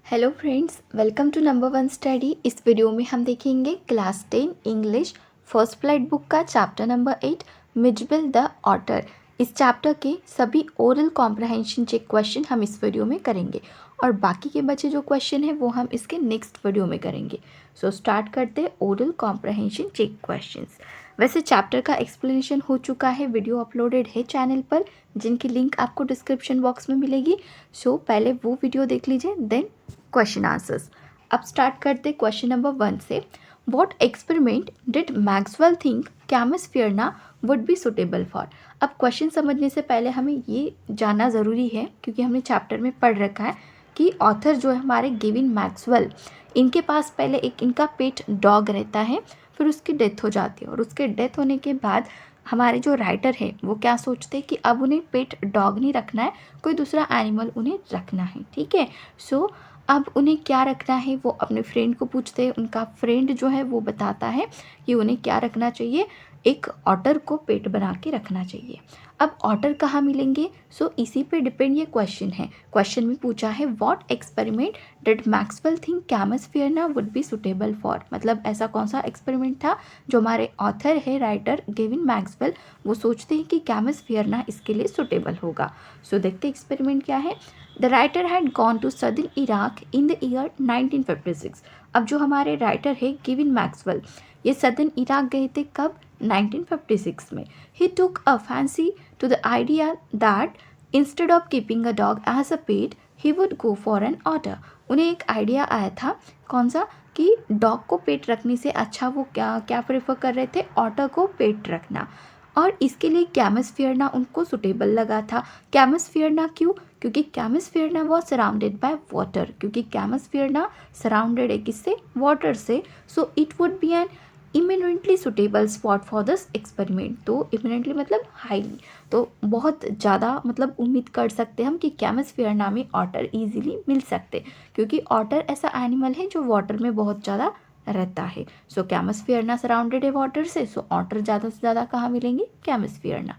Hello friends, welcome to number one study. इस video में हम देखेंगे class 10 English first flight book का chapter number 8 Mijbil the otter. इस चैप्टर के सभी ओरल कॉम्प्रहेंशन चेक क्वेश्चन हम इस वीडियो में करेंगे और बाकी के बचे जो क्वेश्चन हैं वो हम इसके नेक्स्ट वीडियो में करेंगे। सो स्टार्ट करते हैं ओरल कॉम्प्रहेंशन चेक क्वेश्चंस। वैसे चैप्टर का एक्सप्लेनेशन हो चुका है, वीडियो अपलोडेड है चैनल पर जिनकी लिंक आपको डिस्क्रिप्शन बॉक्स में मिलेगी। सो पहले वो वीडियो देख लीजिए, देन क्वेश्चन आंसर्स। अब स्टार्ट करते क्वेश्चन नंबर 1 से। What experiment did Maxwell think Camusfearna would be suitable for. अब क्वेश्चन समझने से पहले हमें ये जानना ज़रूरी है, क्योंकि हमने चैप्टर में पढ़ रखा है कि ऑथर जो है हमारे गेविन मैक्सवेल, इनके पास पहले एक इनका पेट डॉग रहता है, फिर उसकी डेथ हो जाती है और उसके डेथ होने के बाद हमारे जो राइटर है वो क्या सोचते हैं कि अब उन्हें पेट डॉग नहीं रखना है, कोई दूसरा एनिमल उन्हें रखना है। ठीक है, सो अब उन्हें क्या रखना है वो अपने फ्रेंड को पूछते हैं। उनका फ्रेंड जो है वो बताता है कि उन्हें क्या रखना चाहिए, एक ऑटर को पेट बना के रखना चाहिए। अब ऑटर कहाँ मिलेंगे, सो इसी पे डिपेंड ये क्वेश्चन है। क्वेश्चन में पूछा है what experiment did Maxwell think Camusfearna would be suitable for, मतलब ऐसा कौन सा एक्सपेरिमेंट था जो हमारे ऑथर है राइटर गेविन मैक्सवेल वो सोचते हैं कि कैमस्फीयर ना इसके लिए सुटेबल होगा। सो देखते एक्सपेरिमेंट क्या है। The writer had gone to southern Iraq in the year 1956। अब जो हमारे राइटर है गेविन मैक्सवेल, ये सदर्न इराक गए थे कब, 1956 में। He took a fancy to the idea that instead of keeping a dog as a pet he would go for an otter. उन्हें एक आइडिया आया था, कौन सा, कि डॉग को पेट रखने से अच्छा वो क्या क्या प्रेफर कर रहे थे, ऑटर को पेट रखना। और इसके लिए कैमस्फीयर ना उनको सुटेबल लगा था। कैमस्फीयर ना क्यों, क्योंकि कैमस्फीयर ना वॉज सराउंडेड बाय वाटर, क्योंकि कैमस्फीयर ना सराउंडेड है किससे, वाटर से। So it would be an eminently suitable spot for this experiment. तो इमिनेंटली मतलब हाईली, तो बहुत ज़्यादा मतलब उम्मीद कर सकते हम कि कैमस्फीयर ना में ऑटर ईजिली मिल सकते, क्योंकि ऑटर ऐसा एनिमल है जो वाटर में बहुत ज़्यादा रहता है। सो कैमस्फीयर ना सराउंडेड है वाटर से, सो ऑटर ज़्यादा से ज़्यादा कहाँ मिलेंगे, कैमस्फीयर ना।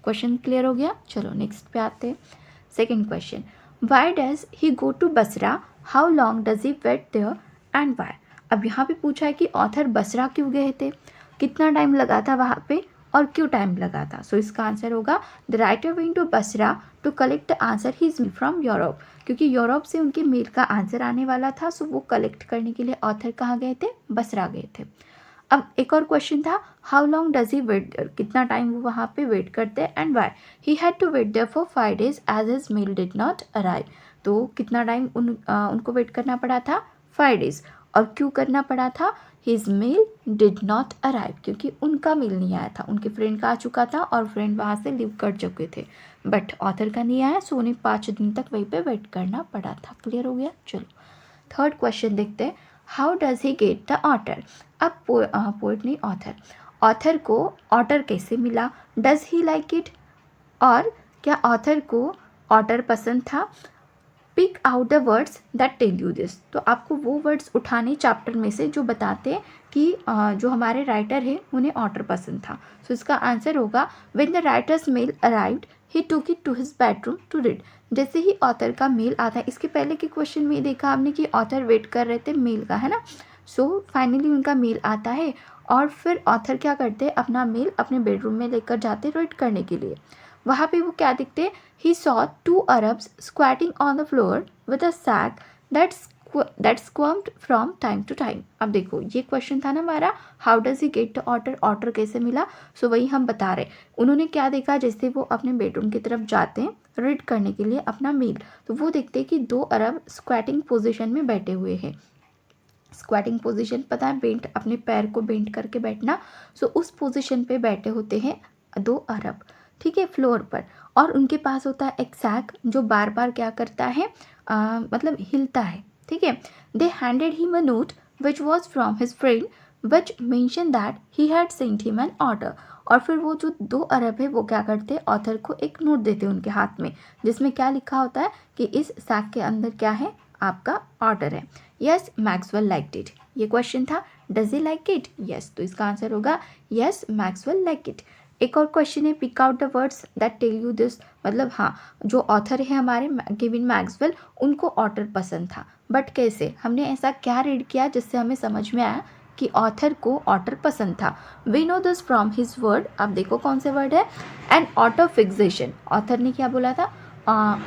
क्वेश्चन क्लियर हो गया। चलो नेक्स्ट पे आते हैं। Second question, why does he go to Basra, how long does he wait there and why. अब यहाँ पे पूछा है कि ऑथर बसरा क्यों गए थे, कितना टाइम लगा था वहाँ पे और क्यों टाइम लगा था। सो इसका आंसर होगा the writer went to Basra to collect the answer his from Europe, क्योंकि यूरोप से उनके मेल का आंसर आने वाला था। सो वो कलेक्ट करने के लिए ऑथर कहाँ गए थे, बसरा गए थे। अब एक और क्वेश्चन था, how long does he wait there, कितना टाइम वो वहाँ पे वेट करते हैं, and why he had to wait there for 5 days as his mail did not arrive. तो कितना टाइम उनको वेट करना पड़ा था, 5 days। और क्यों करना पड़ा था, his mail did not arrive, क्योंकि उनका मेल नहीं आया था, उनके फ्रेंड का आ चुका था और फ्रेंड वहाँ से लीव कर चुके थे, बट ऑथर का नहीं आया। सो उन्हें 5 दिन तक वहीं पे वेट करना पड़ा था। क्लियर हो गया। चलो थर्ड क्वेश्चन देखते हैं, how does he get the otter. अब पोएट नहीं, ऑथर, ऑथर को ऑटर कैसे मिला, डज ही लाइक इट, और क्या ऑथर को ऑटर पसंद था। Pick out the words that tell you this, तो आपको वो वर्ड्स उठाने चैप्टर में से जो बताते हैं कि जो हमारे राइटर है उन्हें ऑटर पसंद था। सो इसका आंसर होगा when the writer's mail arrived he took it to his bedroom to read. जैसे ही ऑथर का मेल आता है, इसके पहले के क्वेश्चन में देखा आपने कि ऑथर वेट कर रहे थे मेल का, है ना। सो फाइनली उनका मेल आता है और फिर ऑथर क्या करते हैं, अपना मेल अपने बेडरूम में लेकर जाते रीड करने के लिए। वहाँ पे वो क्या दिखते, he saw 2 Arabs squatting on the floor with a sack that squirmed from time to time। अब देखो ये क्वेश्चन था ना हमारा, how does he get the otter, otter कैसे मिला। सो वही हम बता रहे, उन्होंने क्या देखा, जैसे वो अपने बेडरूम की तरफ जाते हैं रीड करने के लिए अपना मेल, तो वो देखते हैं कि 2 अरब स्क्वाटिंग पोजिशन में बैठे हुए हैं। स्क्वाटिंग पोजीशन पता है, बेंट, अपने पैर को बेंट करके बैठना। सो उस पोजीशन पे बैठे होते हैं 2 अरब, ठीक है, फ्लोर पर। और उनके पास होता है एक सैक जो बार बार क्या करता है, मतलब हिलता है, ठीक है। They handed him a note which was from his friend which mention that he had sent him an order. और फिर वो जो 2 अरब है वो क्या करते हैं, ऑथर को एक नोट देते हैं उनके हाथ में, जिसमें क्या लिखा होता है कि इस सैक के अंदर क्या है, आपका ऑर्डर है। यस मैक्सवेल लाइक्ड इट, ये क्वेश्चन था, does he like it, yes, तो इसका आंसर होगा यस मैक्सवेल लाइक इट। एक और क्वेश्चन है, pick out the words that tell you this, मतलब हाँ जो ऑथर है हमारे केविन मैक्सवेल, उनको ऑटर पसंद था, बट कैसे, हमने ऐसा क्या रीड किया जिससे हमें समझ में आया कि ऑथर को ऑटर पसंद था। We know this from his word, अब देखो कौन से वर्ड है, एन ऑटर फिक्सेशन, ऑथर ने क्या बोला था,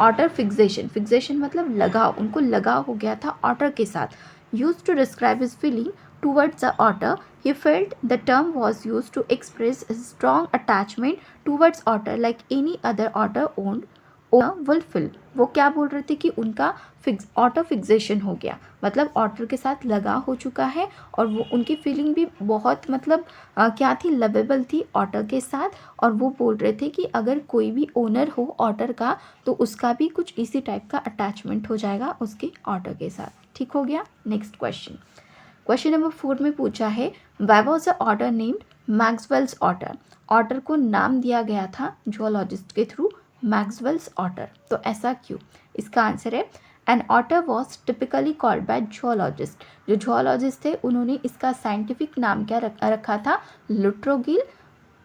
ऑटर फिक्सेशन, फिक्सेशन मतलब लगाव, उनको लगाव हो गया था ऑटर के साथ, use to describe his feeling towards the otter. He felt the term was used to express his strong attachment towards otter like any other otter owned वुल्फिल। वो क्या बोल रहे थे कि उनका ऑटर फिक्सेशन हो गया, मतलब ऑटर के साथ लगाव हो चुका है, और वो उनकी फीलिंग भी बहुत मतलब क्या थी, लवेबल थी ऑटर के साथ, और वो बोल रहे थे कि अगर कोई भी ओनर हो ऑटर का तो उसका भी कुछ इसी टाइप का अटैचमेंट हो जाएगा उसके ऑटर के साथ। ठीक हो गया। नेक्स्ट क्वेश्चन, क्वेश्चन नंबर 4 में पूछा है, why was a otter named Maxwell's otter, otter को नाम दिया गया था जूलॉजिस्ट के थ्रू मैक्सवेल्स ऑटर, तो ऐसा क्यों। इसका आंसर है, an otter was typically called by zoologist, जो जूलॉजिस्ट थे उन्होंने इसका साइंटिफिक नाम क्या रखा था, लुट्रोगिल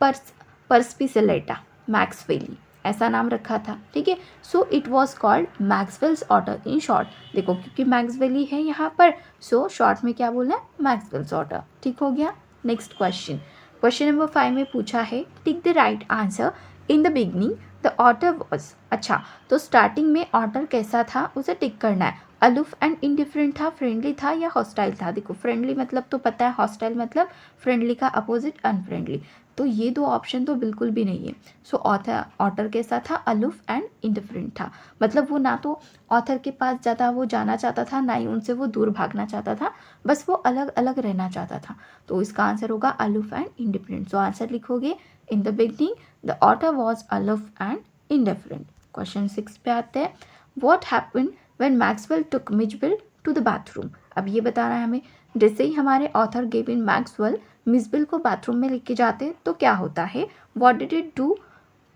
पर्स्पिसेलेटा मैक्सवेली, ऐसा नाम रखा था। ठीक है, so it was called Maxwell's otter in short, देखो क्योंकि मैक्सवेली है यहाँ पर, सो शॉर्ट में क्या बोलना है, मैक्सवेल्स ऑटर। ठीक हो गया। नेक्स्ट क्वेश्चन, क्वेश्चन नंबर 5 में पूछा है, tick the right answer, in the beginning the otter was, अच्छा तो स्टार्टिंग में ऑटर कैसा था उसे टिक करना है, अलूफ एंड इनडिफरेंट था, फ्रेंडली था या हॉस्टाइल था। देखो फ्रेंडली मतलब तो पता है, हॉस्टाइल मतलब फ्रेंडली का अपोजिट अनफ्रेंडली, तो ये दो ऑप्शन तो बिल्कुल भी नहीं है। सो ऑटर कैसा था, अलूफ एंड इंडिफरेंट था, मतलब वो ना तो ऑथर के पास ज़्यादा वो जाना चाहता था, ना ही उनसे वो दूर भागना चाहता था, बस वो अलग अलग रहना चाहता था, तो इसका आंसर होगा aloof and indifferent. So answer लिखोगे, in the beginning the otter was aloof and indifferent. Question 6 पे आते हैं, what happen when Maxwell took Mijbil to the bathroom, अब ये बताना है हमें, जैसे ही हमारे ऑथर गेविन मैक्सवेल मिसबेल को बाथरूम में लेके जाते तो क्या होता है, what did it do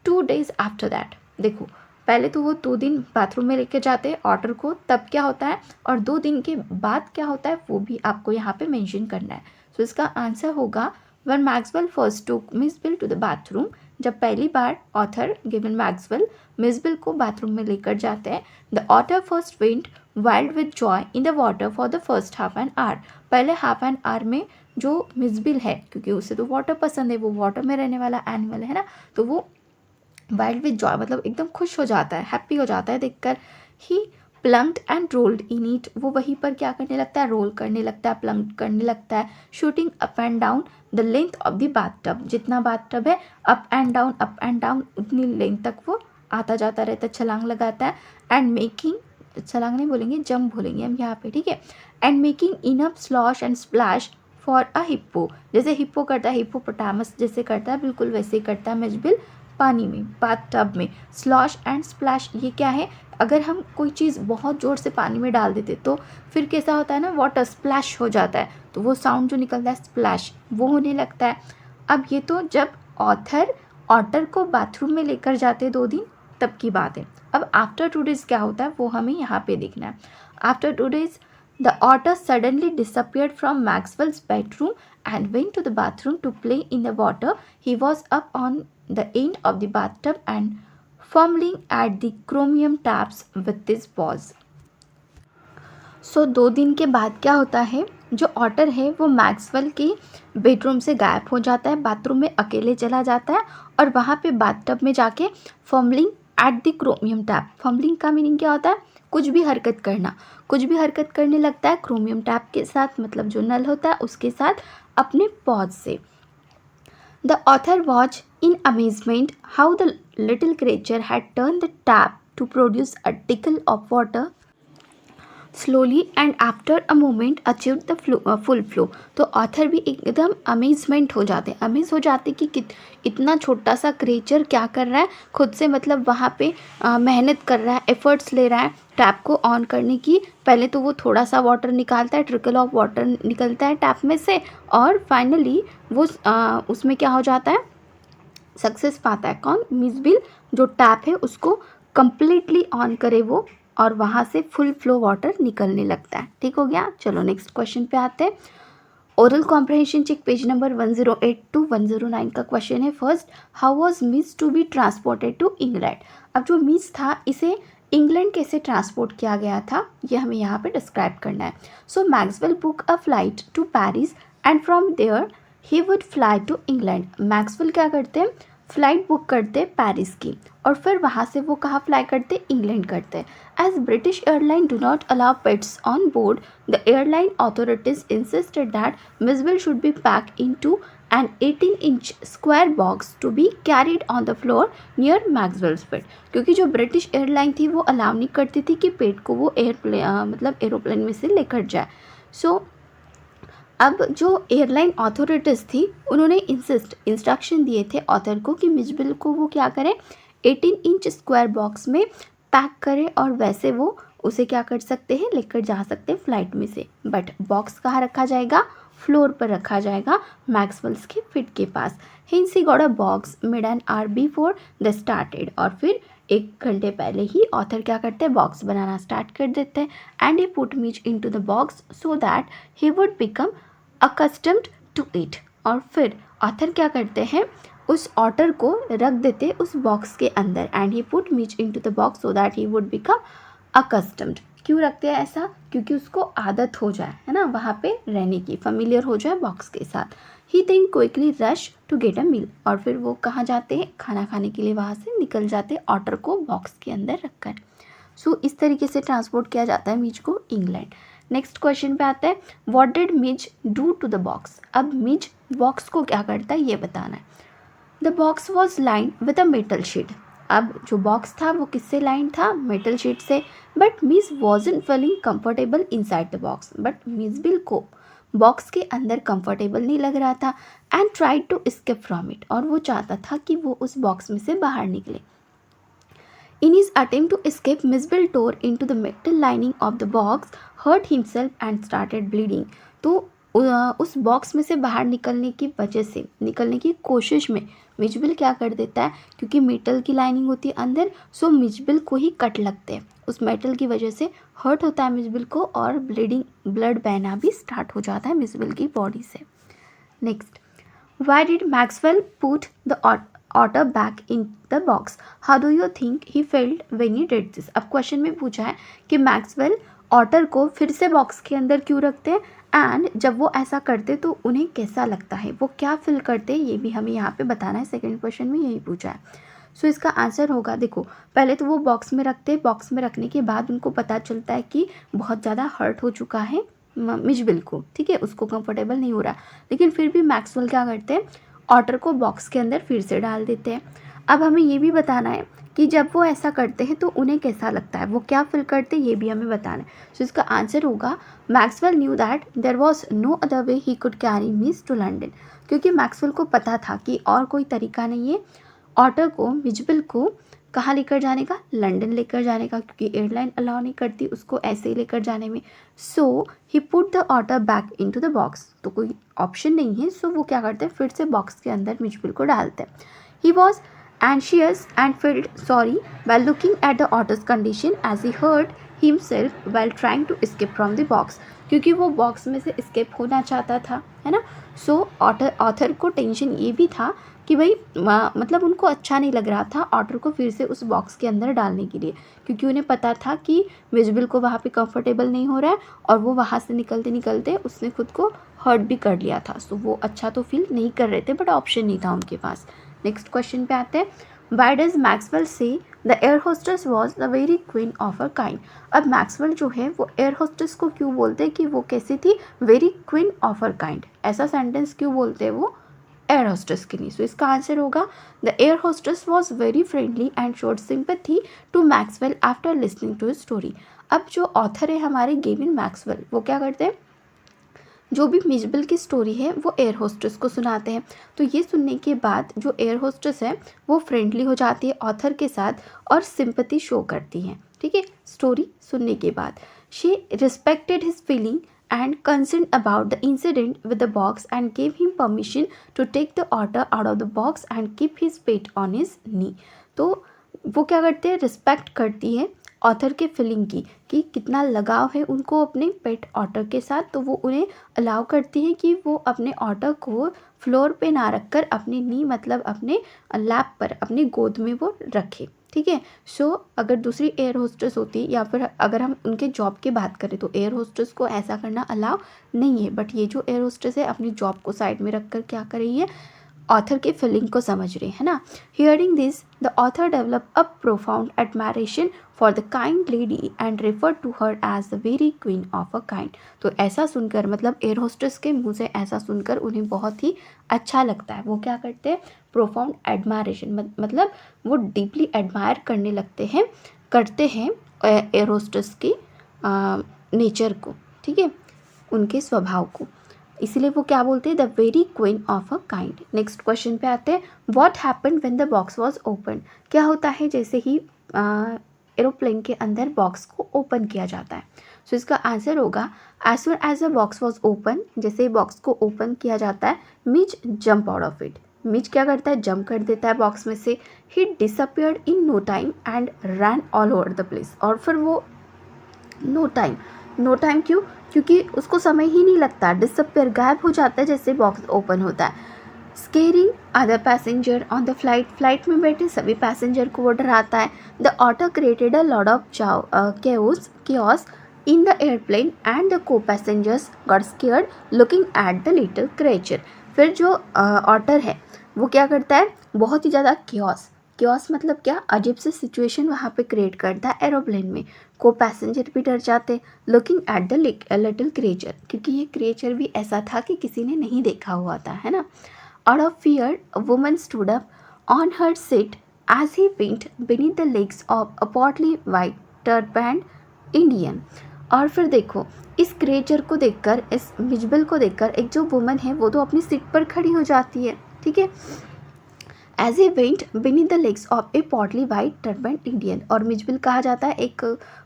2 days after that. देखो पहले तो वो 2 दिन बाथरूम में लेके जाते हैं ऑटर को, तब क्या होता है, और 2 दिन के बाद क्या होता है वो भी आपको यहाँ पे मेंशन करना है। सो इसका आंसर होगा, when Maxwell first took Mijbil to the bathroom, जब पहली बार ऑथर गिवन मैक्सवेल मिसबेल को बाथरूम में लेकर जाते हैं, the otter first went wild with joy in the water for the first half an hour, पहले हाफ एन आवर में जो मिसबेल है, क्योंकि उसे तो वाटर पसंद है, वो वाटर में रहने वाला एनिमल है ना, तो वो वाइल्ड विद जॉय मतलब एकदम खुश हो जाता है, हैप्पी हो जाता है देखकर। ही प्लंक्ड एंड रोल्ड इन इट, वो वहीं पर क्या करने लगता है, रोल करने लगता है, प्लंक करने लगता है, shooting up and down the length of the bathtub, जितना बाथटब है अप एंड डाउन उतनी लेंथ तक वो आता जाता रहता है, छलांग लगाता है, एंड मेकिंग, छलांग नहीं बोलेंगे, जंप बोलेंगे हम यहाँ पे, ठीक है, and making enough slosh and splash for a hippo, जैसे हिप्पो करता है, हिप्पोपोटामस जैसे करता है, बिल्कुल वैसे ही करता है मिसबेल पानी में, बाथटब में। स्लॉश एंड स्प्लैश ये क्या है, अगर हम कोई चीज़ बहुत ज़ोर से पानी में डाल देते तो फिर कैसा होता है ना, वाटर स्प्लैश हो जाता है, तो वो साउंड जो निकलता है स्प्लैश, वो होने लगता है। अब ये तो जब ऑटर को बाथरूम में लेकर जाते 2 दिन तब की बात है। अब आफ्टर 2 days क्या होता है वो हमें यहाँ पे देखना है। After 2 days the otter suddenly disappeared from Maxwell's bedroom and went to the bathroom to play in the water. He was up on the end of the bathtub and fumbling at the chromium taps with his paws. सो 2 दिन के बाद क्या होता है, जो otter है वो Maxwell के बेडरूम से गायब हो जाता है, बाथरूम में अकेले चला जाता है, और वहाँ पे बाथटब में जाके fumbling at the chromium tap, fumbling का मीनिंग क्या होता है, कुछ भी हरकत करना, कुछ भी हरकत करने लगता है क्रोमियम टैप के साथ, मतलब जो नल होता है उसके साथ, अपने पॉज से। The author watch in amazement how the little creature had turn the tap to produce a tickle of water slowly and after a moment achieve the full flow. तो ऑथर भी एकदम अमेजमेंट हो जाते, amaze हो जाते कि इतना छोटा सा क्रिएचर क्या कर रहा है, खुद से मतलब वहाँ पे मेहनत कर रहा है, एफर्ट्स ले रहा है टैप को ऑन करने की। पहले तो वो थोड़ा सा वाटर निकालता है, ट्रिकल ऑफ वाटर निकलता है टैप में से, और फाइनली वो उसमें क्या हो जाता है, सक्सेस पाता है। कौन, मिसबेल जो टैप है उसको कम्प्लीटली ऑन करे वो, और वहाँ से फुल फ्लो वाटर निकलने लगता है। ठीक हो गया। चलो नेक्स्ट क्वेश्चन पे आते हैं। Oral comprehension check page number 108 to 109 का क्वेश्चन है। First, how was Mij to be transported to England. अब जो मिस था इसे इंग्लैंड कैसे ट्रांसपोर्ट किया गया था ये हमें यहाँ पे डिस्क्राइब करना है। So Maxwell book a flight to Paris and from there he would fly to England. Maxwell क्या करते हैं, फ़्लाइट बुक करते पेरिस की और फिर वहाँ से वो कहाँ फ्लाई करते, इंग्लैंड करते। As British airline do not allow pets on board, the airline authorities insisted that Mijbil should be pack into an 18-inch square box to be carried on the floor near Maxwell's bed। क्योंकि जो British airline थी वो allow नहीं करती थी कि पेट को वो मतलब एरोप्लेन में से लेकर जाए। सो अब जो एयरलाइन अथॉरिटीज़ थी उन्होंने इंस्ट्रक्शन दिए थे ऑथर को कि मिसविल को वो क्या करें, 18 इंच स्क्वायर बॉक्स में पैक करें और वैसे वो उसे क्या कर सकते हैं, लेकर जा सकते हैं फ्लाइट में से। बट बॉक्स कहाँ रखा जाएगा, फ्लोर पर रखा जाएगा मैक्सवेल्स के फिट के पास। Hence he got a box mid an hour before the started. और फिर 1 घंटे पहले ही ऑथर क्या करते हैं, बॉक्स बनाना स्टार्ट कर देते हैं। And he put Mij into the box so that he would become accustomed to it. और फिर ऑथर क्या करते हैं, उस ऑटर को रख देते उस बॉक्स के अंदर। And he put Mij into the box so that he would become accustomed. क्यों रखते हैं ऐसा, क्योंकि उसको आदत हो जाए, है ना, वहाँ पे रहने की, फेमिलियर हो जाए बॉक्स के साथ। He then quickly rush to get a meal. और फिर वो कहाँ जाते हैं, खाना खाने के लिए वहाँ से निकल जाते हैं ऑटर को बॉक्स के अंदर रखकर। सो इस तरीके से ट्रांसपोर्ट किया जाता है मिज को इंग्लैंड। नेक्स्ट क्वेश्चन पे आता है, what did Mij do to the box. अब मिज बॉक्स को क्या करता है ये बताना है। The box was line with a metal sheet. अब जो बॉक्स था वो किससे लाइन था, मेटल शीट से। But Mij wasn't feeling comfortable inside the box. But Mijbil को बॉक्स के अंदर कंफर्टेबल नहीं लग रहा था। And tried to escape from it. और वो चाहता था कि वो उस बॉक्स में से बाहर निकले। In his attempt to escape, Misbel tore into the metal lining of the box, hurt himself and started bleeding। तो उस बॉक्स में से बाहर निकलने की वजह से, निकलने की कोशिश में मिजबिल क्या कर देता है, क्योंकि मेटल की लाइनिंग होती है अंदर, सो मिजबिल को ही कट लगते हैं। उस मेटल की वजह से हर्ट होता है मिजबिल को और ब्लड बहना भी स्टार्ट हो जाता है मिजबिल की बॉडी से। Next, Why did Maxwell put the otter back in the box? How do you think he felt when he did this? अब क्वेश्चन में पूछा है कि मैक्सवेल ऑटर को फिर से बॉक्स के अंदर क्यों रखते हैं, एंड जब वो ऐसा करते तो उन्हें कैसा लगता है, वो क्या फील करते हैं, ये भी हमें यहाँ पे बताना है। सेकंड क्वेश्चन में यही पूछा है। सो इसका आंसर होगा, देखो पहले तो वो बॉक्स में रखते, बॉक्स में रखने के बाद उनको पता चलता है कि बहुत ज़्यादा हर्ट हो चुका है मिजबिल को, ठीक है, उसको कंफर्टेबल नहीं हो रहा। लेकिन फिर भी मैक्सवेल क्या करते हैं, ऑटर को बॉक्स के अंदर फिर से डाल देते हैं। अब हमें ये भी बताना है कि जब वो ऐसा करते हैं तो उन्हें कैसा लगता है, वो क्या फील करते हैं, ये भी हमें बताना है। सो इसका आंसर होगा, Maxwell knew that there was no other way he could carry Mij to London. क्योंकि मैक्सवेल को पता था कि और कोई तरीका नहीं है ऑटर को, मिजबिल को कहाँ लेकर जाने का, लंदन लेकर जाने का, क्योंकि एयरलाइन अलाउ नहीं करती उसको ऐसे ही लेकर जाने में। So he put the otter back into the box. तो कोई ऑप्शन नहीं है, सो वो क्या करते हैं, फिर से बॉक्स के अंदर मिजबिल को डालते हैं। He was anxious and felt sorry while looking at the otter's condition as he hurt himself while trying to escape from the box। क्योंकि वो बॉक्स में से escape होना चाहता था, है ना। सो ऑथर को टेंशन ये भी था कि भाई मतलब उनको अच्छा नहीं लग रहा था ऑटर को फिर से उस बॉक्स के अंदर डालने के लिए, क्योंकि उन्हें पता था कि मिजबिल को वहाँ पे कंफर्टेबल नहीं हो रहा है और वो वहाँ से निकलते निकलते उसने खुद को हर्ट भी कर लिया था। सो वो अच्छा तो फील नहीं कर रहे थे, बट ऑप्शन नहीं था उनके पास। नेक्स्ट क्वेश्चन पे आते हैं, वाई डज मैक्सवेल से the air hostess was the very queen of her kind. अब मैक्सवेल जो है वो एयर होस्टेस को क्यों बोलते हैं कि वो कैसी थी, very queen of her kind. ऐसा सेंटेंस क्यों बोलते हैं वो एयर होस्टेस के लिए। सो इसका आंसर होगा, the air hostess was very friendly and showed sympathy to Maxwell after listening to his story. अब जो ऑथर है हमारे गेविन मैक्सवेल, वो क्या करते हैं, जो भी मिजबिल की स्टोरी है वो एयर होस्टेस को सुनाते हैं। तो ये सुनने के बाद जो एयर होस्टेस है वो फ्रेंडली हो जाती है ऑथर के साथ और सिंपैथी शो करती हैं, ठीक है, स्टोरी सुनने के बाद। She respected his feeling and concerned about the incident with the box and gave him permission to take the otter out of the box and keep his pet on his knee। तो वो क्या करते हैं, respect करती है author के feeling की कि कितना लगाव है उनको अपने पेट ऑटर के साथ, तो वो उन्हें अलाउ करती है कि वो अपने ऑटर को फ्लोर पे ना रखकर अपने नी मतलब अपने लैप पर, अपनी गोद में वो रखे। ठीक है। सो अगर दूसरी एयर होस्टेस होती या फिर अगर हम उनके जॉब की बात करें तो एयर होस्टेस को ऐसा करना अलाउ नहीं है, बट ये जो एयर होस्टेस है अपनी जॉब को साइड में रखकर क्या कर रही है, ऑथर की फीलिंग को समझ रही है ना। Hearing this the author develop a profound admiration for the kind lady and refer to her as the very queen of a kind. तो ऐसा सुनकर मतलब एयर होस्टेस के मुंह से ऐसा सुनकर उन्हें बहुत ही अच्छा लगता है। वो क्या करते हैं, प्रोफाउंड एडमायरेशन मतलब वो डीपली एडमायर करने लगते हैं, करते हैं एयर होस्टेस की नेचर को, ठीक है, उनके स्वभाव को। इसीलिए वो क्या बोलते हैं, the very queen of a kind. Next question पे आते हैं, what happened when the box was open. क्या होता है जैसे ही एरोप्लेन के अंदर बॉक्स को ओपन किया जाता है। सो इसका आंसर होगा, as soon as the box was open, जैसे ही बॉक्स को ओपन किया जाता है, Mij jump out of it. Mij क्या करता है, जंप कर देता है बॉक्स में से। He disappeared in no time and run all over the place. और फिर वो नो टाइम क्यों, क्योंकि उसको समय ही नहीं लगता, डिसअपियर गायब हो जाता है जैसे बॉक्स ओपन होता है। Scaring other passenger on the flight में बैठे सभी पैसेंजर को वो डराता है। The otter created a lot of chaos in the airplane and the co-passengers got scared looking at the little creature। फिर जो ऑटर है वो क्या करता है, बहुत ही ज़्यादा क्योस मतलब क्या, अजीब सी सिचुएशन वहाँ पे क्रिएट करता है एरोप्लेन में। को पैसेंजर भी डर जाते, looking at the little creature, क्योंकि ये क्रिएचर भी ऐसा था कि किसी ने नहीं देखा हुआ था, है ना। Out of fear a woman stood up on her seat as he went beneath the legs of a portly white turbaned Indian. और फिर देखो, इस क्रिएचर को देखकर, इस मिजबल को देखकर एक जो वुमन है वो तो अपनी सीट पर खड़ी हो जाती है, ठीक है। As a went beneath the legs of a portly white turbaned Indian. और मिजबिल कहा जाता है एक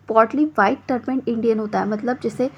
पॉटली वाइट टर्बेंट इंडियन होता है, मतलब जैसे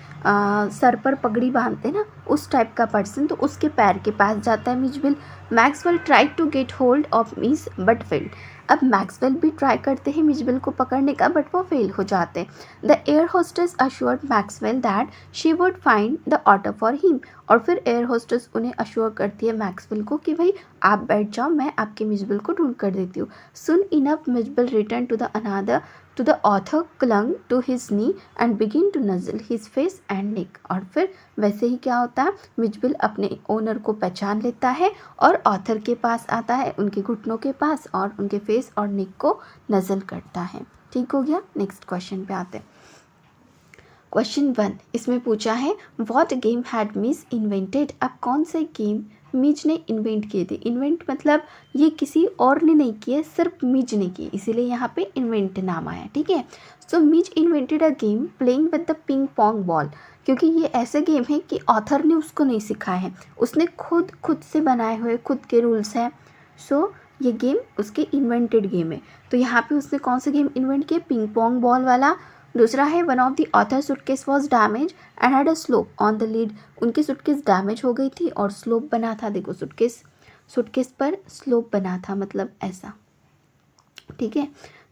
सर पर पगड़ी बांधते ना उस टाइप का पर्सन, तो उसके पैर के पास जाता है Mijbil. Maxwell tried to get hold of Mij but failed. अब मैक्सवेल भी ट्राई करते हैं मिजबिल को पकड़ने का, बट वो फेल हो जाते हैं। The air hostess assured Maxwell that she would find the otter for him. और फिर एयर होस्टेस उन्हें अश्योर करती है मैक्सवेल को कि भाई आप बैठ जाओ, मैं आपके मिजबिल को ढूंढ कर देती हूँ। Soon enough Mijbil return to the author clung to his knee and begin to nuzzle his face and neck. और फिर वैसे ही क्या होता है, मिजबिल अपने ओनर को पहचान लेता है और ऑथर के पास आता है, उनके घुटनों के पास, और उनके फेस और नेक को नजल करता है। ठीक हो गया। नेक्स्ट क्वेश्चन पे आते हैं। क्वेश्चन 1 इसमें पूछा है, what game had miss invented. अब कौन से गेम मिज ने इन्वेंट किए थे। इन्वेंट मतलब ये किसी और ने नहीं किए, सिर्फ मिज ने की, इसीलिए यहाँ पे इन्वेंट नाम आया, ठीक है। So Mij invented a game playing with the ping pong ball, क्योंकि ये ऐसे गेम है कि ऑथर ने उसको नहीं सिखाया है, उसने खुद से बनाए हुए खुद के रूल्स हैं। सो ये गेम उसके इन्वेंटेड गेम है। तो यहाँ पे उसने कौन सा गेम इन्वेंट किया, पिंग पोंग बॉल वाला। दूसरा है, one of the author suitcase was damage and had a slope on the lead. उनकी सूटकेस डैमेज हो गई थी और स्लोप बना था, देखो सूटकेस पर स्लोप बना था, मतलब ऐसा, ठीक है।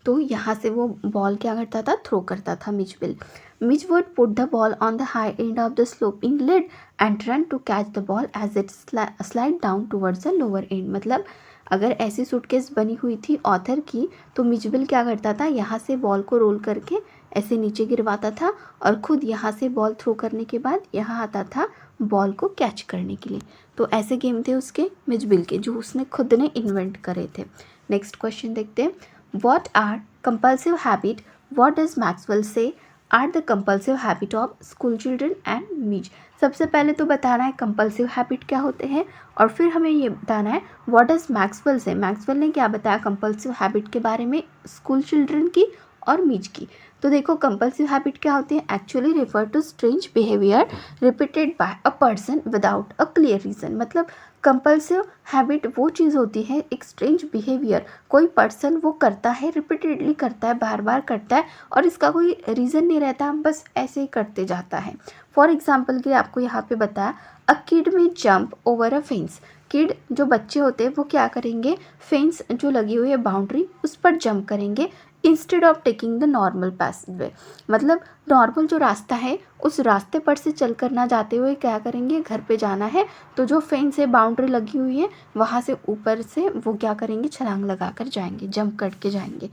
तो यहाँ से वो बॉल क्या करता था, थ्रो करता था Mijbil. Mij would put the ball on the high end of the sloping lid and run to catch the ball as it slide down towards the lower end. मतलब अगर ऐसी सूटकेस बनी हुई थी ऑथर की, तो मिजबिल क्या करता था, यहाँ से बॉल को रोल करके ऐसे नीचे गिरवाता था और खुद यहाँ से बॉल थ्रो करने के बाद यहाँ आता था बॉल को कैच करने के लिए। तो ऐसे गेम थे उसके मिजबिल के, जो उसने खुद ने इन्वेंट करे थे। नेक्स्ट क्वेश्चन देखते हैं, what are compulsive habit, what does Maxwell say are the compulsive habit of school children and Mij. सबसे पहले तो बताना है कंपल्सिव हैबिट क्या होते हैं, और फिर हमें ये बताना है व्हाट डज मैक्सवेल से, मैक्सवेल ने क्या बताया कंपल्सिव हैबिट के बारे में स्कूल चिल्ड्रन की और मिज की। तो देखो कंपल्सिव हैबिट क्या होते हैं, actually refer to strange behaviour repeated by a person without a clear reason. मतलब कंपल्सिव हैबिट वो चीज़ होती है, एक स्ट्रेंज बिहेवियर कोई पर्सन वो करता है, रिपीटेडली करता है, बार बार करता है और इसका कोई रीज़न नहीं रहता, बस ऐसे ही करते जाता है। फॉर एग्जाम्पल के लिए आपको यहाँ पे बताया, अ किड में jump over a fence. Kid जो बच्चे होते हैं वो क्या करेंगे, फेंस जो लगी हुई है बाउंड्री, उस पर जंप करेंगे instead of taking the normal passageway, मतलब नॉर्मल जो रास्ता है उस रास्ते पर से चल कर ना जाते हुए क्या करेंगे, घर पे जाना है तो जो फेंस है, बाउंड्री लगी हुई है, वहाँ से ऊपर से वो क्या करेंगे, छलांग लगा कर जाएंगे, जंप करके जाएंगे।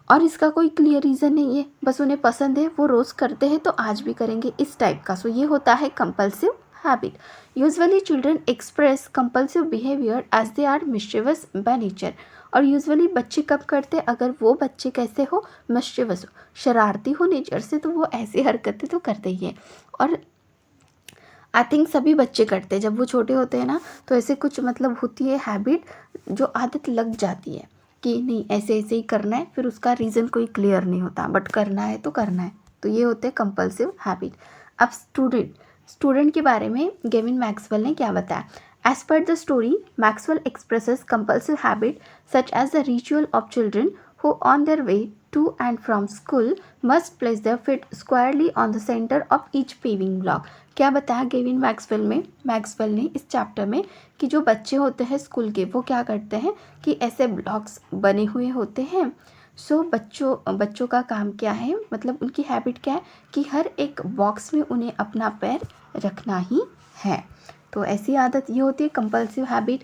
और इसका कोई क्लियर रीज़न नहीं है, बस उन्हें पसंद है, वो रोज़ करते हैं तो आज भी करेंगे, इस टाइप का। सो ये होता है compulsive habit. Usually children express compulsive behaviour as they are mischievous by nature. और यूजुअली बच्चे कब करते, अगर वो बच्चे कैसे हो, मिस्chievous हो, शरारती हो नेचर से, तो वो ऐसी हरकतें तो करते ही हैं। और आई थिंक सभी बच्चे करते हैं, जब वो छोटे होते हैं ना, तो ऐसे कुछ मतलब होती है हैबिट, जो आदत लग जाती है कि नहीं ऐसे ऐसे ही करना है, फिर उसका रीज़न कोई क्लियर नहीं होता, बट करना है तो करना है। तो ये होते हैं कंपल्सिव हैबिट। अब स्टूडेंट के बारे में गेविन मैक्सवेल ने क्या बताया। As per the story, Maxwell expresses compulsive habit such as the ritual of children who on their way to and from school must place their feet squarely on the center of each paving block। क्या बताया Gavin Maxwell ने इस chapter में कि जो बच्चे होते हैं स्कूल के, वो क्या करते हैं कि ऐसे ब्लॉक्स बने हुए होते हैं। सो बच्चों का काम क्या है, मतलब उनकी हैबिट क्या है कि हर एक बॉक्स में उन्हें अपना पैर रखना ही है। तो ऐसी आदत ये होती है compulsive habit.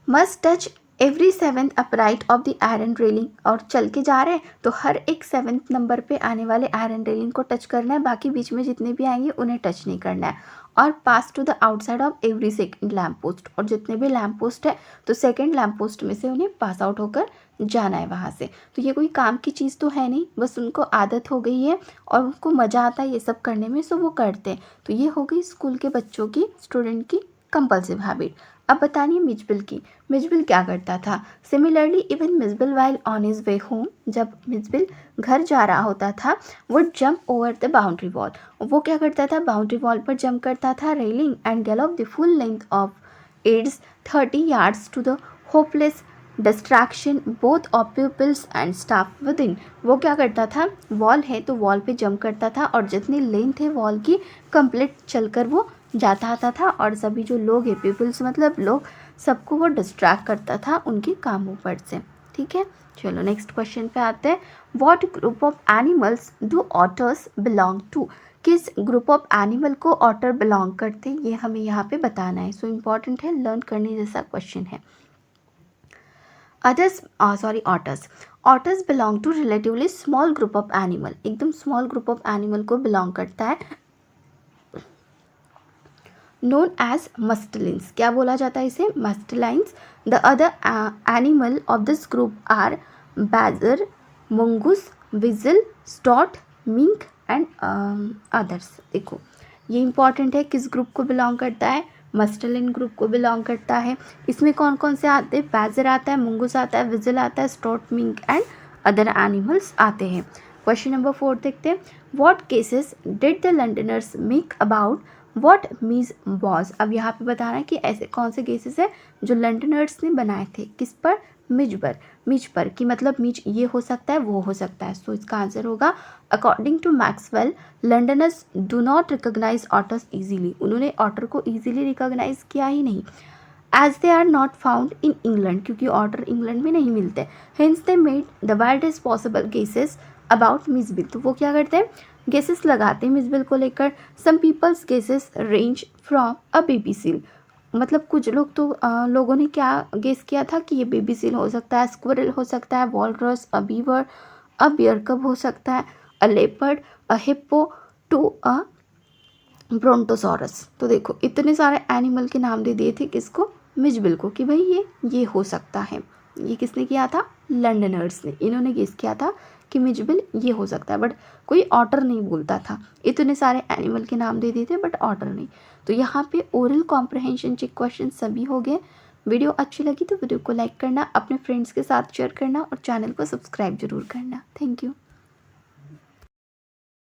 Must touch every 7th upright of the iron railing, और चल के जा रहे हैं तो हर एक 7th नंबर पे आने वाले आयरन रेलिंग को टच करना है, बाकी बीच में जितने भी आएंगे उन्हें टच नहीं करना है। और pass to the outside of every second lamp post, और जितने भी लैम्प पोस्ट है तो सेकंड लैम्प पोस्ट में से उन्हें पास आउट होकर जाना है वहाँ से। तो ये कोई काम की चीज़ तो है नहीं, बस उनको आदत हो गई है और उनको मज़ा आता है ये सब करने में, सो वो करते हैं। तो ये हो गई स्कूल के बच्चों की, स्टूडेंट की कंपल्सिव हैबिट। अब बतानिए मिजबिल की। मिजबिल क्या करता था। Similarly even Mijbil while on his way home, जब मिजबिल घर जा रहा होता था, वो jump over the boundary wall, वो क्या करता था, बाउंड्री वॉल पर जंप करता था, railing and gallop the full length of ads 30 yards to the hopeless distraction both of peoples and staff with in. वो क्या करता था, वॉल है तो वॉल पे जंप करता था और जितनी लेंथ है वॉल की कंप्लीट चलकर वो जाता आता था, और सभी जो लोग हैं, पीपल्स मतलब लोग, सबको वो डिस्ट्रैक्ट करता था उनके कामों पर से। ठीक है, चलो नेक्स्ट क्वेश्चन पे आते हैं। What group of animals do otters belong to. किस ग्रुप ऑफ एनिमल को ऑटर बिलोंग करते हैं, ये हमें यहाँ पे बताना है। सो इम्पॉर्टेंट है, लर्न करने जैसा क्वेश्चन है। Otters belong to relatively small group of animal, एकदम स्मॉल ग्रुप ऑफ एनिमल को बिलोंग करता है, known as mustelines। क्या बोला जाता है इसे, mustelines। The other animal of this group are badger, mongoose, weasel, stoat, mink and others। देखो ये इंपॉर्टेंट है, किस ग्रुप को बिलोंग करता है, मस्टलिन ग्रुप को बिलोंग करता है। इसमें कौन कौन से आते हैं, बैजर आता है, मंगूस आता है, विजल आता है, stoat, mink and other animals आते हैं। क्वेश्चन नंबर 4 देखते हैं। What cases did the Londoners make about what Mij was. अब यहाँ पे बताना है कि ऐसे कौन से केसेस है जो लंडनर्स ने बनाए थे, किस पर, मिज पर, कि मतलब मिज ये हो सकता है वो हो सकता है। सो इसका आंसर होगा according to Maxwell, Londoners do not recognise otters easily. उन्होंने ऑटर को इजीली रिकॉग्नाइज किया ही नहीं, as they are not found in England, क्योंकि ऑटर इंग्लैंड में नहीं मिलते। Hence they made the wildest possible guesses about Mijbil. तो वो क्या करते हैं, गेसेस लगाते हैं मिजबिल को लेकर। Some peoples guesses range from a baby seal, मतलब कुछ लोग तो लोगों ने क्या गेस किया था कि ये बेबी सील हो सकता है, स्क्विरल हो सकता है, walrus, a beaver, a bear cub हो सकता है, a leopard, a hippo to a brontosaurus. तो देखो इतने सारे एनिमल के नाम दे दिए थे किसको, मिजबिल को, कि भाई ये हो सकता है। ये किसने किया था, लंडनर्स ने, इन्होंने गेस किया था कि मिजबिल ये हो सकता है, बट कोई ऑटर नहीं बोलता था। इतने सारे एनिमल के नाम दे दिए थे बट ऑटर नहीं। तो यहाँ पे ओरल कॉम्प्रहेंशन चेक क्वेश्चन सभी हो गए। वीडियो अच्छी लगी तो वीडियो को लाइक करना, अपने फ्रेंड्स के साथ शेयर करना और चैनल को सब्सक्राइब जरूर करना। Thank you.